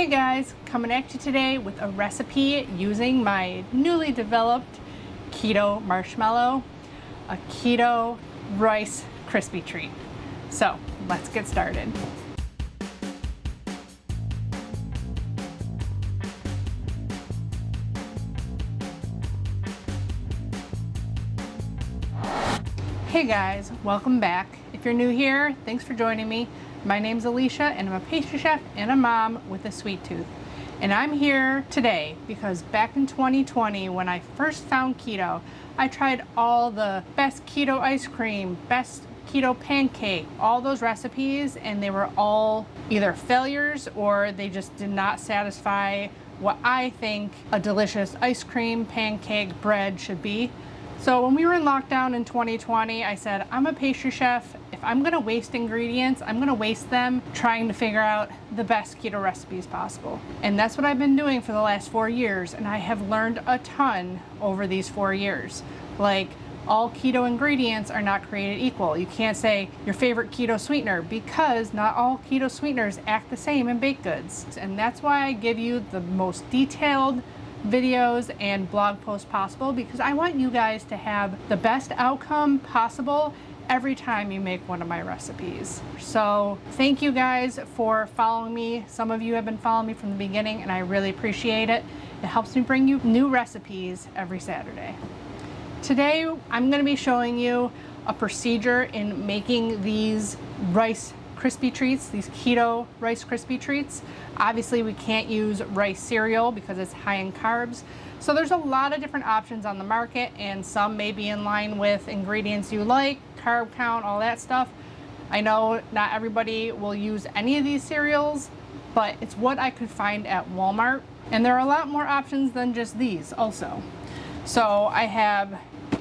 Hey guys, coming at you today with a recipe using my newly developed keto marshmallow, a keto rice crispy treat. So let's get started. Hey guys, welcome back. If you're new here, thanks for joining me. My name's Alycia and I'm a pastry chef and a mom with a sweet tooth. And I'm here today because back in 2020 when I first found keto, I tried all the best keto ice cream, best keto pancake, all those recipes, and they were all either failures or they just did not satisfy what I think a delicious ice cream, pancake, bread should be. So when we were in lockdown in 2020, I said, I'm a pastry chef. If I'm gonna waste ingredients, I'm gonna waste them trying to figure out the best keto recipes possible. And that's what I've been doing for the last 4 years. And I have learned a ton over these 4 years. Like, all keto ingredients are not created equal. You can't say your favorite keto sweetener because not all keto sweeteners act the same in baked goods. And that's why I give you the most detailed videos and blog posts possible, because I want you guys to have the best outcome possible every time you make one of my recipes. So thank you guys for following me. Some of you have been following me from the beginning and I really appreciate it. It helps me bring you new recipes every Saturday. Today I'm going to be showing you a procedure in making these rice crispy treats, these keto rice crispy treats. Obviously we can't use rice cereal because it's high in carbs. So there's a lot of different options on the market and some may be in line with ingredients you like, carb count, all that stuff. I know not everybody will use any of these cereals, but it's what I could find at Walmart. And there are a lot more options than just these also. So I have,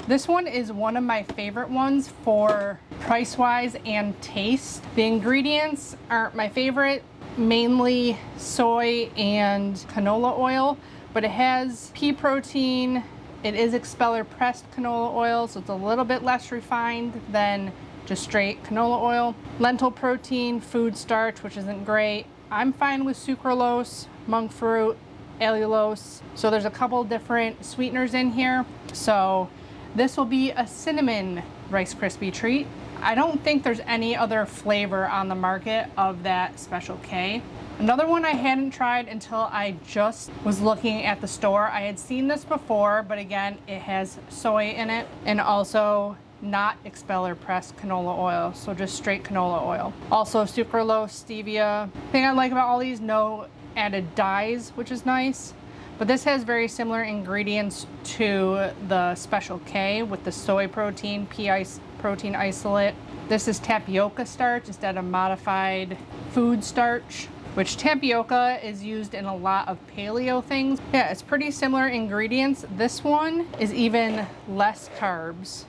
this one is one of my favorite ones for price-wise and taste. The ingredients aren't my favorite, mainly soy and canola oil, but it has pea protein. It is expeller pressed canola oil, so it's a little bit less refined than just straight canola oil. Lentil protein, food starch, which isn't great. I'm fine with sucralose, monk fruit, allulose. So there's a couple different sweeteners in here. So this will be a cinnamon Rice Krispie treat. I don't think there's any other flavor on the market of that Special K. Another one I hadn't tried until I just was looking at the store. I had seen this before, but again, it has soy in it and also not expeller pressed canola oil, so just straight canola oil. Also sucralose, stevia. The thing I like about all these, no added dyes, which is nice. But this has very similar ingredients to the Special K with the soy protein, pea protein isolate. This is tapioca starch instead of modified food starch, which tapioca is used in a lot of paleo things. Yeah, it's pretty similar ingredients. This one is even less carbs.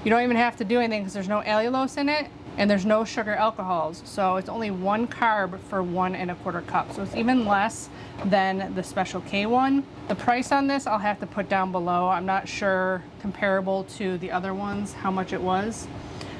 You don't even have to do anything because there's no allulose in it and there's no sugar alcohols. So it's only 1 carb for 1 1/4 cup. So it's even less than the Special K one. The price on this I'll have to put down below. I'm not sure comparable to the other ones how much it was.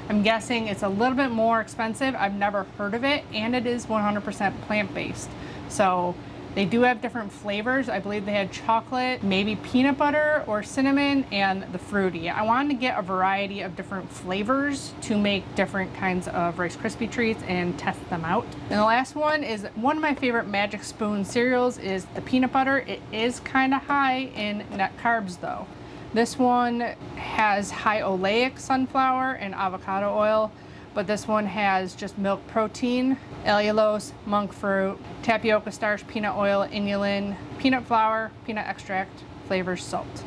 I'm guessing it's a little bit more expensive. I've never heard of it, and it is 100% plant-based. So they do have different flavors. I believe they had chocolate, maybe peanut butter or cinnamon, and the fruity. I wanted to get a variety of different flavors to make different kinds of Rice Krispie treats and test them out. And the last one is one of my favorite Magic Spoon cereals is the peanut butter. It is kind of high in net carbs though. This one has high oleic sunflower and avocado oil, but this one has just milk protein, allulose, monk fruit, tapioca starch, peanut oil, inulin, peanut flour, peanut extract, flavors, salt.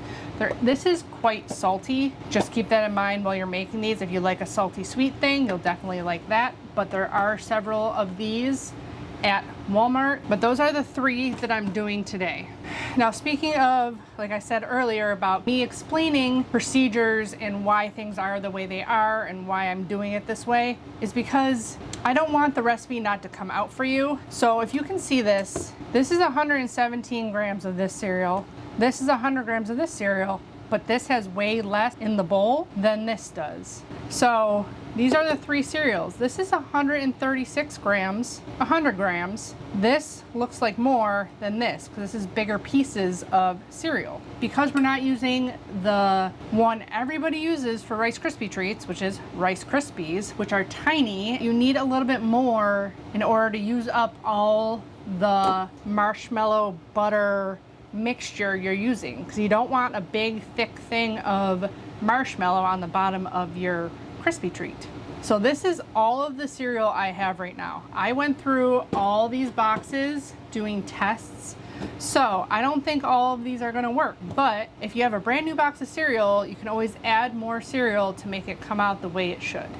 This is quite salty. Just keep that in mind while you're making these. If you like a salty sweet thing, you'll definitely like that. But there are several of these at Walmart, but those are the 3 that I'm doing today. Now, speaking of, like I said earlier, about me explaining procedures and why things are the way they are and why I'm doing it this way, is because I don't want the recipe not to come out for you. So if you can see this, this is 117 grams of this cereal. This is 100 grams of this cereal. but this has way less in the bowl than this does. So these are the 3 cereals. This is 136 grams, 100 grams. This looks like more than this because this is bigger pieces of cereal. Because we're not using the one everybody uses for Rice Krispie treats, which is Rice Krispies, which are tiny, you need a little bit more in order to use up all the marshmallow butter mixture you're using, because you don't want a big thick thing of marshmallow on the bottom of your Krispie treat. So this is all of the cereal I have right now. I went through all these boxes doing tests, so I don't think all of these are going to work, but if you have a brand new box of cereal, you can always add more cereal to make it come out the way it should.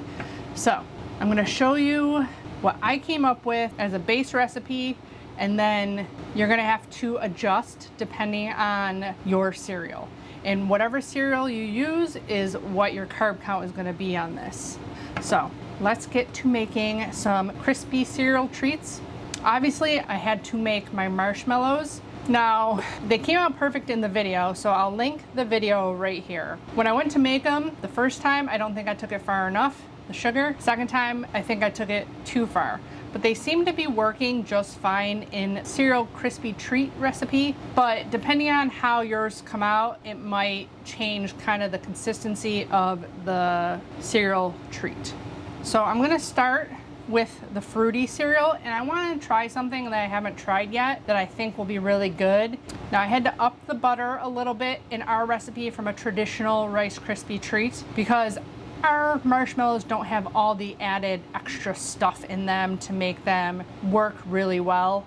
So I'm going to show you what I came up with as a base recipe, and then you're going to have to adjust depending on your cereal. And whatever cereal you use is what your carb count is going to be on this. So let's get to making some crispy cereal treats. Obviously, I had to make my marshmallows. Now, they came out perfect in the video, so I'll link the video right here. When I went to make them, the first time, I don't think I took it far enough, the sugar. Second time, I think I took it too far. But they seem to be working just fine in cereal crispy treat recipe. But depending on how yours come out, it might change kind of the consistency of the cereal treat. So I'm gonna start with the fruity cereal, and I want to try something that I haven't tried yet that I think will be really good. Now I had to up the butter a little bit in our recipe from a traditional Rice Krispie treat because our marshmallows don't have all the added extra stuff in them to make them work really well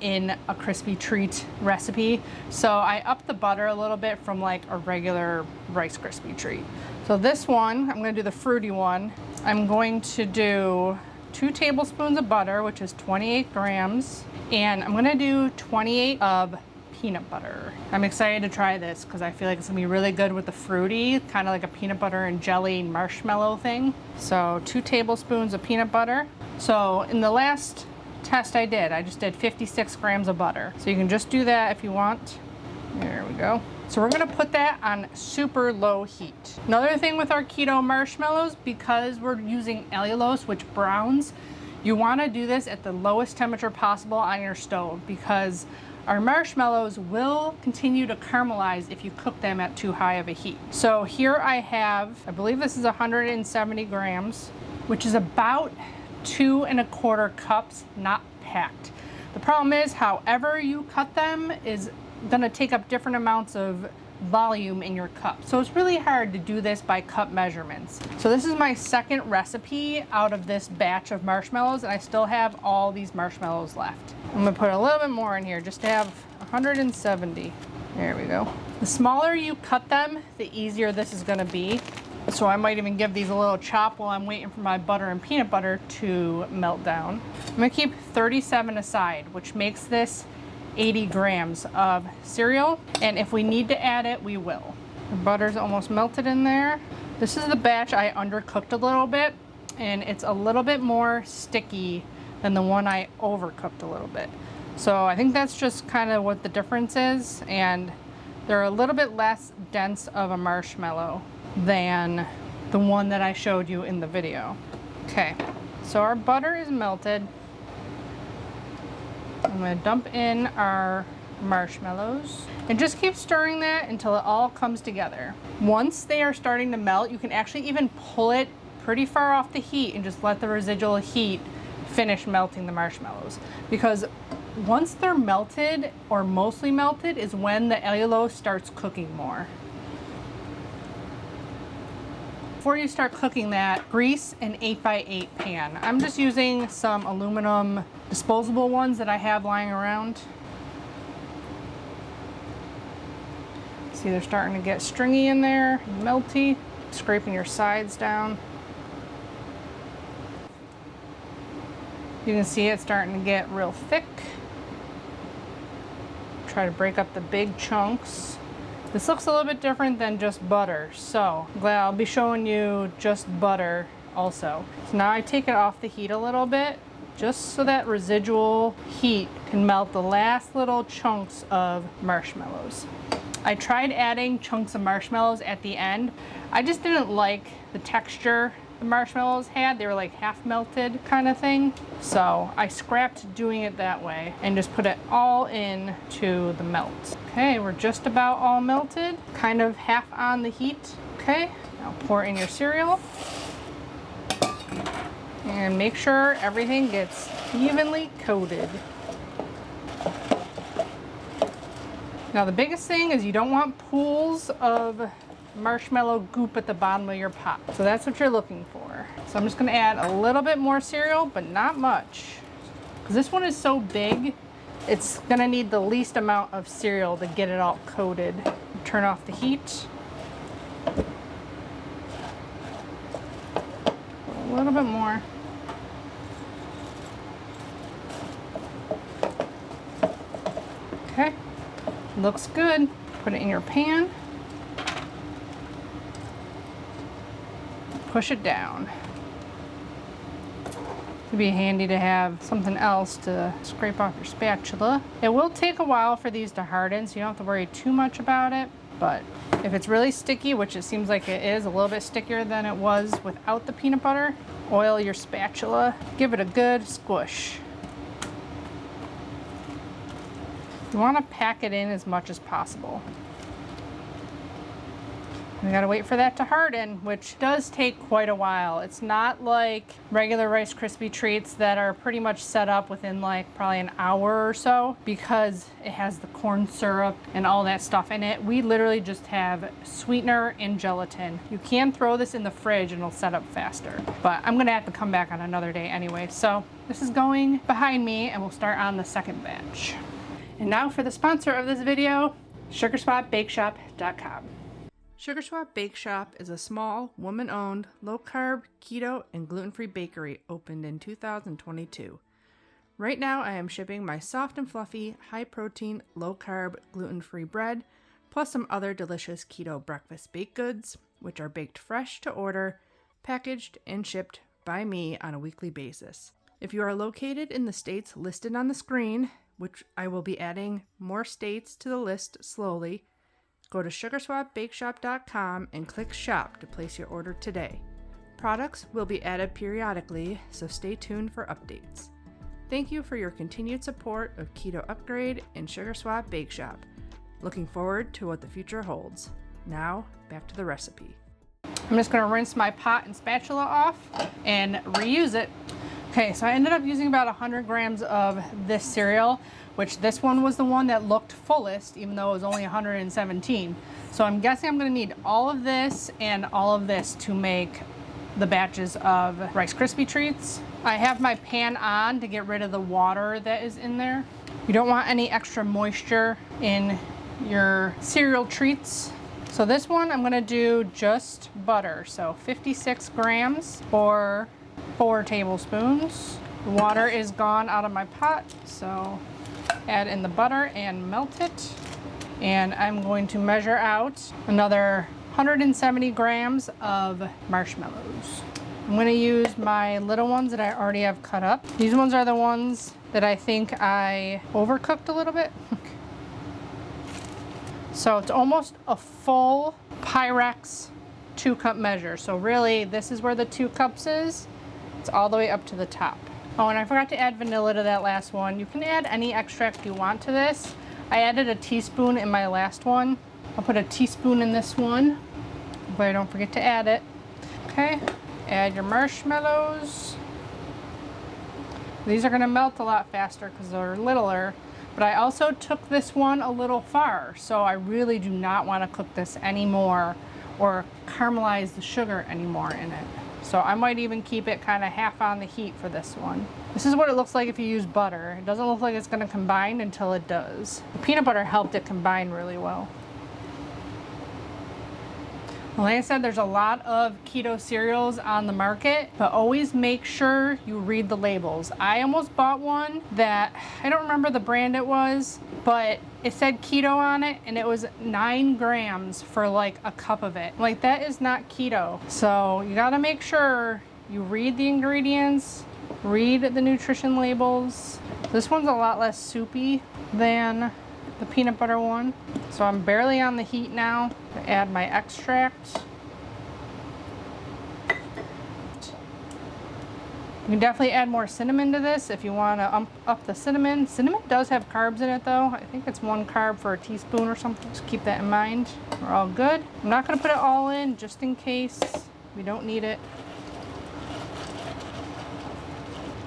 in a crispy treat recipe. So I upped the butter a little bit from like a regular Rice Krispie treat. So this one, I'm going to do the fruity one. I'm going to do 2 tablespoons of butter, which is 28 grams, and I'm going to do 28 of peanut butter. I'm excited to try this because I feel like it's gonna be really good with the fruity, kind of like a peanut butter and jelly marshmallow thing. So 2 tablespoons of peanut butter. So in the last test I just did 56 grams of butter. So you can just do that if you want. There we go. So we're gonna put that on super low heat. Another thing with our keto marshmallows, because we're using allulose, which browns, you wanna do this at the lowest temperature possible on your stove because our marshmallows will continue to caramelize if you cook them at too high of a heat. So here I have, I believe this is 170 grams, which is about 2 1/4 cups, not packed. The problem is, however you cut them is gonna take up different amounts of volume in your cup. So it's really hard to do this by cup measurements. So this is my second recipe out of this batch of marshmallows, and I still have all these marshmallows left. I'm gonna put a little bit more in here just to have 170. There we go. The smaller you cut them, the easier this is gonna be. So I might even give these a little chop while I'm waiting for my butter and peanut butter to melt down. I'm gonna keep 37 aside, which makes this 80 grams of cereal, and if we need to add it, we will. The butter's almost melted in there. This is the batch I undercooked a little bit, and it's a little bit more sticky than the one I overcooked a little bit. So I think that's just kind of what the difference is, and they're a little bit less dense of a marshmallow than the one that I showed you in the video. Okay, so our butter is melted. I'm going to dump in our marshmallows and just keep stirring that until it all comes together. Once they are starting to melt, you can actually even pull it pretty far off the heat and just let the residual heat finish melting the marshmallows. Because once they're melted, or mostly melted, is when the allulose starts cooking more. Before you start cooking that, grease an 8x8 pan. I'm just using some aluminum disposable ones that I have lying around. See, they're starting to get stringy in there, melty, scraping your sides down. You can see it starting to get real thick. Try to break up the big chunks. This looks a little bit different than just butter, so I'm glad I'll be showing you just butter also. So now I take it off the heat a little bit, just so that residual heat can melt the last little chunks of marshmallows. I tried adding chunks of marshmallows at the end. I just didn't like the texture the marshmallows had. They were like half melted kind of thing. So I scrapped doing it that way and just put it all in to the melt. Okay, we're just about all melted, kind of half on the heat. Okay, now pour in your cereal and make sure everything gets evenly coated. Now the biggest thing is you don't want pools of marshmallow goop at the bottom of your pot. So that's what you're looking for. So I'm just gonna add a little bit more cereal, but not much. Because this one is so big, it's gonna need the least amount of cereal to get it all coated. Turn off the heat. A little bit more. Okay, looks good. Put it in your pan. Push it down. It'd be handy to have something else to scrape off your spatula. It will take a while for these to harden, so you don't have to worry too much about it. But if it's really sticky, which it seems like it is, a little bit stickier than it was without the peanut butter, oil your spatula. Give it a good squish. You want to pack it in as much as possible. We gotta wait for that to harden, which does take quite a while. It's not like regular Rice Krispie treats that are pretty much set up within like probably an hour or so, because it has the corn syrup and all that stuff in it. We literally just have sweetener and gelatin. You can throw this in the fridge and it'll set up faster, but I'm gonna have to come back on another day anyway. So this is going behind me and we'll start on the second batch. And now for the sponsor of this video, SugarSwapBakeShop.com. Sugar Swap Bake Shop is a small, woman-owned, low-carb, keto, and gluten-free bakery opened in 2022. Right now, I am shipping my soft and fluffy, high-protein, low-carb, gluten-free bread, plus some other delicious keto breakfast baked goods, which are baked fresh to order, packaged, and shipped by me on a weekly basis. If you are located in the states listed on the screen, which I will be adding more states to the list slowly, go to SugarSwapBakeShop.com and click Shop to place your order today. Products will be added periodically, so stay tuned for updates. Thank you for your continued support of Keto Upgrade and Sugar Swap Bake Shop. Looking forward to what the future holds. Now, back to the recipe. I'm just gonna rinse my pot and spatula off and reuse it. Okay, so I ended up using about 100 grams of this cereal, which this one was the one that looked fullest, even though it was only 117. So I'm guessing I'm gonna need all of this and all of this to make the batches of Rice Krispie treats. I have my pan on to get rid of the water that is in there. You don't want any extra moisture in your cereal treats. So this one I'm gonna do just butter, so 56 grams or 4 tablespoons. The water is gone out of my pot, so add in the butter and melt it. And I'm going to measure out another 170 grams of marshmallows. I'm going to use my little ones that I already have cut up. These ones are the ones that I think I overcooked a little bit. So it's almost a full Pyrex 2-cup measure. So really, this is where the 2 cups is. It's all the way up to the top. Oh, and I forgot to add vanilla to that last one. You can add any extract you want to this. I added a teaspoon in my last one. I'll put a teaspoon in this one, but I don't forget to add it. Okay, add your marshmallows. These are gonna melt a lot faster because they're littler, but I also took this one a little far, so I really do not want to cook this anymore or caramelize the sugar anymore in it. So I might even keep it kind of half on the heat for this one. This is what it looks like if you use butter. It doesn't look like it's gonna combine until it does. The peanut butter helped it combine really well. Well, like I said, there's a lot of keto cereals on the market, but always make sure you read the labels. I almost bought one that, I don't remember the brand it was, but it said keto on it and it was 9 grams for like a cup of it. Like, that is not keto. So you gotta make sure you read the ingredients, read the nutrition labels. This one's a lot less soupy than the peanut butter one. So I'm barely on the heat now. I add my extract. You can definitely add more cinnamon to this if you want to up the cinnamon. Cinnamon does have carbs in it though. I think it's 1 carb for a teaspoon or something. Just keep that in mind. We're all good. I'm not going to put it all in just in case we don't need it.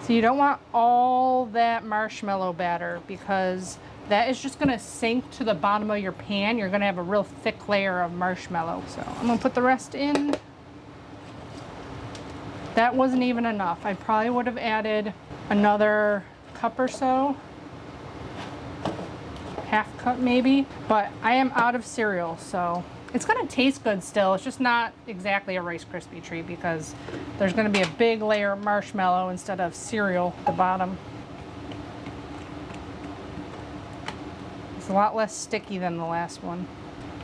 So you don't want all that marshmallow batter because that is just going to sink to the bottom of your pan. You're going to have a real thick layer of marshmallow. So I'm going to put the rest in. That wasn't even enough. I probably would have added another cup or so. Half cup maybe. But I am out of cereal, so it's going to taste good still. It's just not exactly a Rice Krispie treat because there's going to be a big layer of marshmallow instead of cereal at the bottom. It's a lot less sticky than the last one.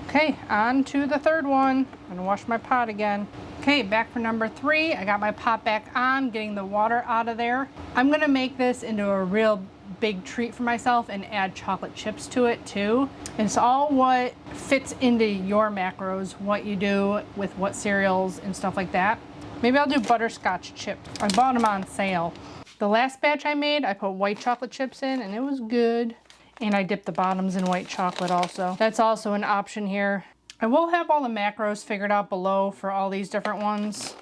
Okay, on to the third one. I'm gonna wash my pot again. Okay, back for number 3. I got my pot back on, getting the water out of there. I'm gonna make this into a real big treat for myself and add chocolate chips to it too. And it's all what fits into your macros, what you do with what cereals and stuff like that. Maybe I'll do butterscotch chips. I bought them on sale. The last batch I made, I put white chocolate chips in and it was good. And I dipped the bottoms in white chocolate also. That's also an option here. I will have all the macros figured out below for all these different ones.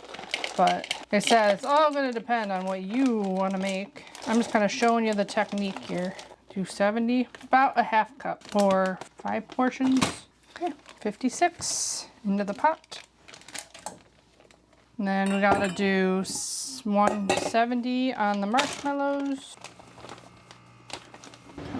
But like I said, it's all gonna depend on what you wanna make. I'm just kind of showing you the technique here. 270, about a half cup for 5 portions. Okay, 56 into the pot. And then we gotta do 170 on the marshmallows.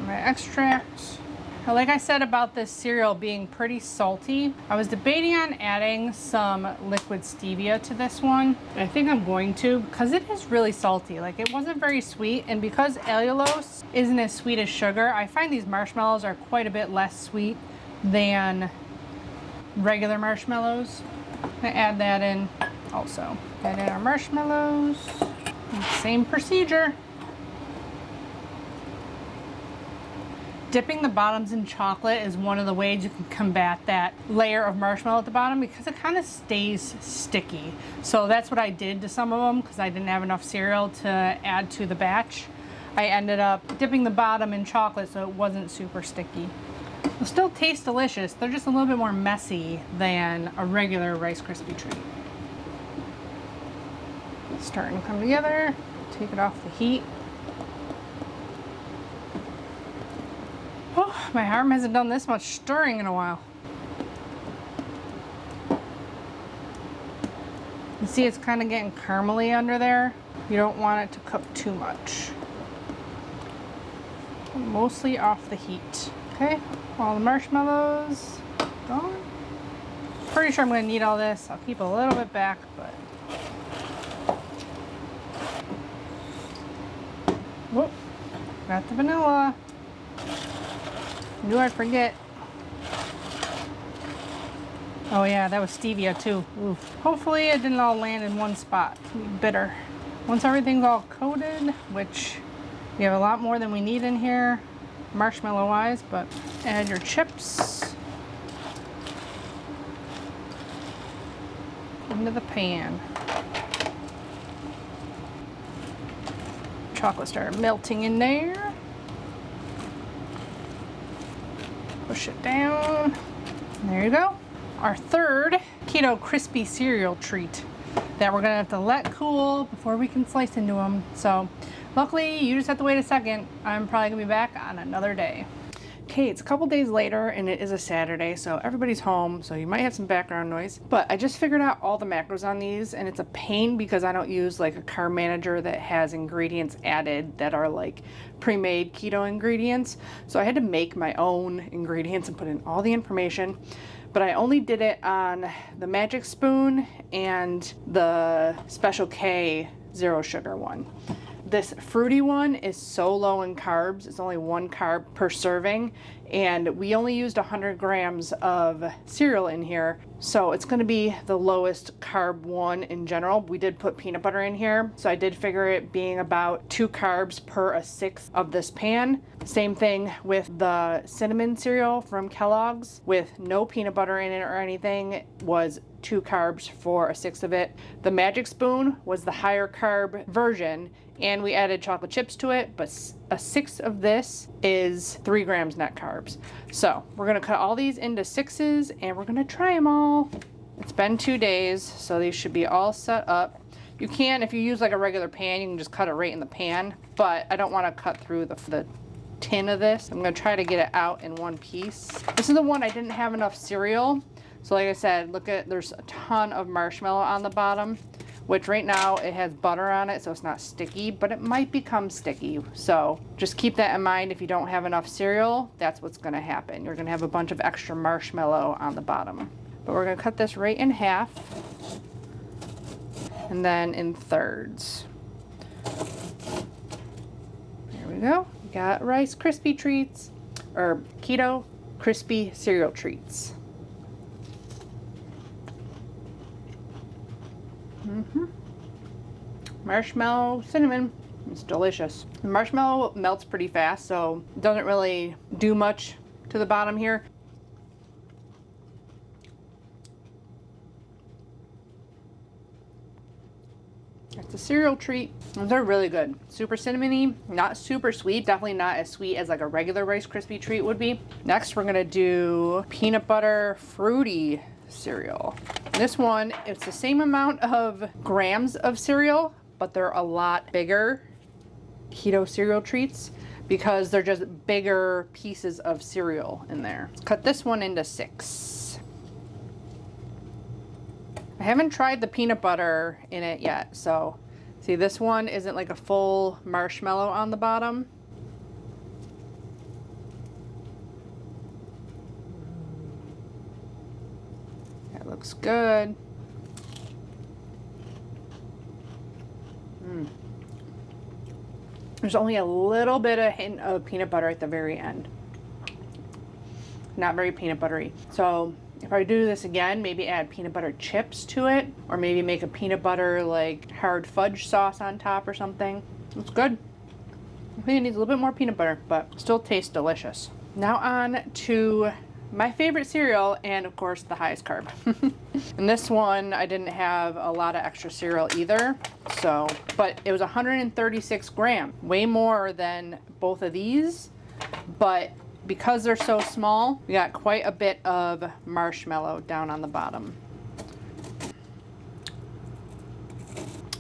My extract. Like I said about this cereal being pretty salty, I was debating on adding some liquid stevia to this one. I think I'm going to because it is really salty. Like it wasn't very sweet, and because allulose isn't as sweet as sugar, I find these marshmallows are quite a bit less sweet than regular marshmallows. I'm gonna add that in also. Add in our marshmallows. Same procedure. Dipping the bottoms in chocolate is one of the ways you can combat that layer of marshmallow at the bottom because it kind of stays sticky. So that's what I did to some of them because I didn't have enough cereal to add to the batch. I ended up dipping the bottom in chocolate so it wasn't super sticky. They'll still taste delicious. They're just a little bit more messy than a regular Rice Krispie treat. Starting to come together. Take it off the heat. Oh, my arm hasn't done this much stirring in a while. You see it's kind of getting caramely under there. You don't want it to cook too much. Mostly off the heat. Okay, all the marshmallows gone. Pretty sure I'm going to need all this. I'll keep a little bit back, but... Whoop, got the vanilla. Knew I'd forget. Oh yeah, that was stevia too. Oof. Hopefully it didn't all land in one spot. It's gonna be bitter. Once everything's all coated, which we have a lot more than we need in here, marshmallow wise, but add your chips into the pan. Chocolate started melting in there. Push it down. There you go. Our third keto crispy cereal treat that we're gonna have to let cool before we can slice into them. So luckily you just have to wait a second. I'm probably gonna be back on another day. Okay, it's a couple days later and it is a Saturday, so everybody's home, so you might have some background noise. But I just figured out all the macros on these and it's a pain because I don't use like a carb manager that has ingredients added that are like pre-made keto ingredients. So I had to make my own ingredients and put in all the information. But I only did it on the Magic Spoon and the Special K Zero Sugar one. This fruity one is so low in carbs. It's only 1 carb per serving, and we only used 100 grams of cereal in here. So it's going to be the lowest carb one in general. We did put peanut butter in here, so I did figure it being about 2 carbs per 1/6 of this pan. Same thing with the cinnamon cereal from Kellogg's with no peanut butter in it or anything, was 2 carbs for 1/6 of it. The Magic Spoon was the higher carb version, and we added chocolate chips to it, but 1/6 of this is 3 grams net carbs. So we're gonna cut all these into 6s and we're gonna try them all. It's been 2 days, so these should be all set up. You can, if you use like a regular pan, you can just cut it right in the pan, but I don't wanna cut through the tin of this. I'm gonna try to get it out in one piece. This is the one I didn't have enough cereal. So like I said, look at, there's a ton of marshmallow on the bottom, which right now it has butter on it, so it's not sticky, but it might become sticky. So just keep that in mind. If you don't have enough cereal, that's what's gonna happen. You're gonna have a bunch of extra marshmallow on the bottom. But we're gonna cut this right in half and then in thirds. There we go. We got Rice Krispie treats, or Keto crispy cereal treats. Marshmallow cinnamon, it's delicious. The marshmallow melts pretty fast, so it doesn't really do much to the bottom here. It's a cereal treat. Those are really good. Super cinnamony, not super sweet, definitely not as sweet as like a regular Rice Krispie treat would be. Next, we're gonna do peanut butter fruity cereal. This one, it's the same amount of grams of cereal, but they're a lot bigger keto cereal treats because they're just bigger pieces of cereal in there. Let's cut this one into 6. I haven't tried the peanut butter in it yet, so see, this one isn't like a full marshmallow on the bottom. That looks good. There's only a little bit of hint of peanut butter at the very end. Not very peanut buttery. So if I do this again, maybe add peanut butter chips to it, or maybe make a peanut butter like hard fudge sauce on top or something. It's good. I think it needs a little bit more peanut butter, but still tastes delicious. Now on to my favorite cereal, and of course the highest carb. And this one, I didn't have a lot of extra cereal either, so, but it was 136 grams, way more than both of these, but because they're so small, we got quite a bit of marshmallow down on the bottom.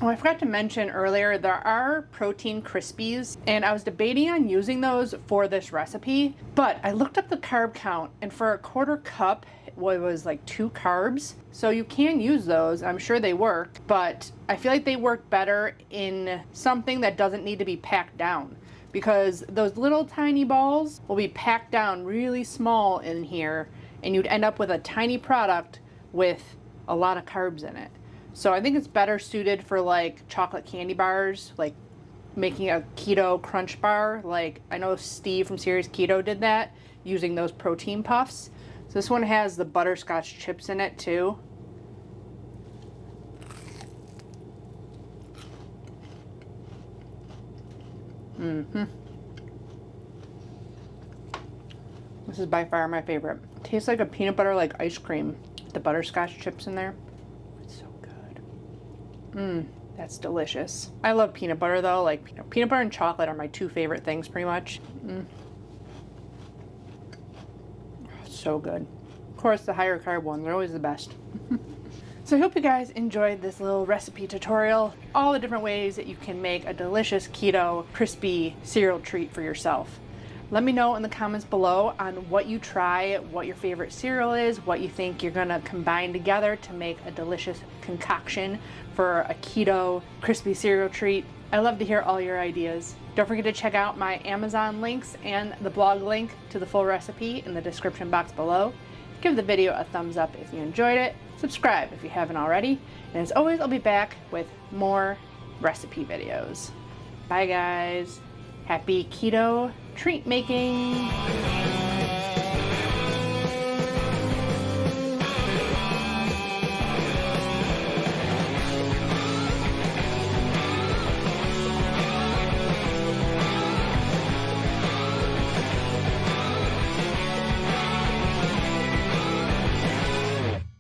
Oh, I forgot to mention earlier, there are protein Crispies, and I was debating on using those for this recipe, but I looked up the carb count, and for a 1/4 cup, it was like 2 carbs. So you can use those, I'm sure they work, but I feel like they work better in something that doesn't need to be packed down, because those little tiny balls will be packed down really small in here, and you'd end up with a tiny product with a lot of carbs in it. So I think it's better suited for like chocolate candy bars, like making a keto crunch bar. Like I know Steve from Series Keto did that using those protein puffs. So this one has the butterscotch chips in it too. This is by far my favorite. It tastes like a peanut butter like ice cream. The butterscotch chips in there. That's delicious. I love peanut butter though. Like peanut butter and chocolate are my 2 favorite things pretty much. So good. Of course, the higher carb ones are always the best. So I hope you guys enjoyed this little recipe tutorial. All the different ways that you can make a delicious keto crispy cereal treat for yourself. Let me know in the comments below on what you try, what your favorite cereal is, what you think you're gonna combine together to make a delicious concoction for a keto crispy cereal treat. I love to hear all your ideas. Don't forget to check out my Amazon links and the blog link to the full recipe in the description box below. Give the video a thumbs up if you enjoyed it. Subscribe if you haven't already. And as always, I'll be back with more recipe videos. Bye guys. Happy keto treat making.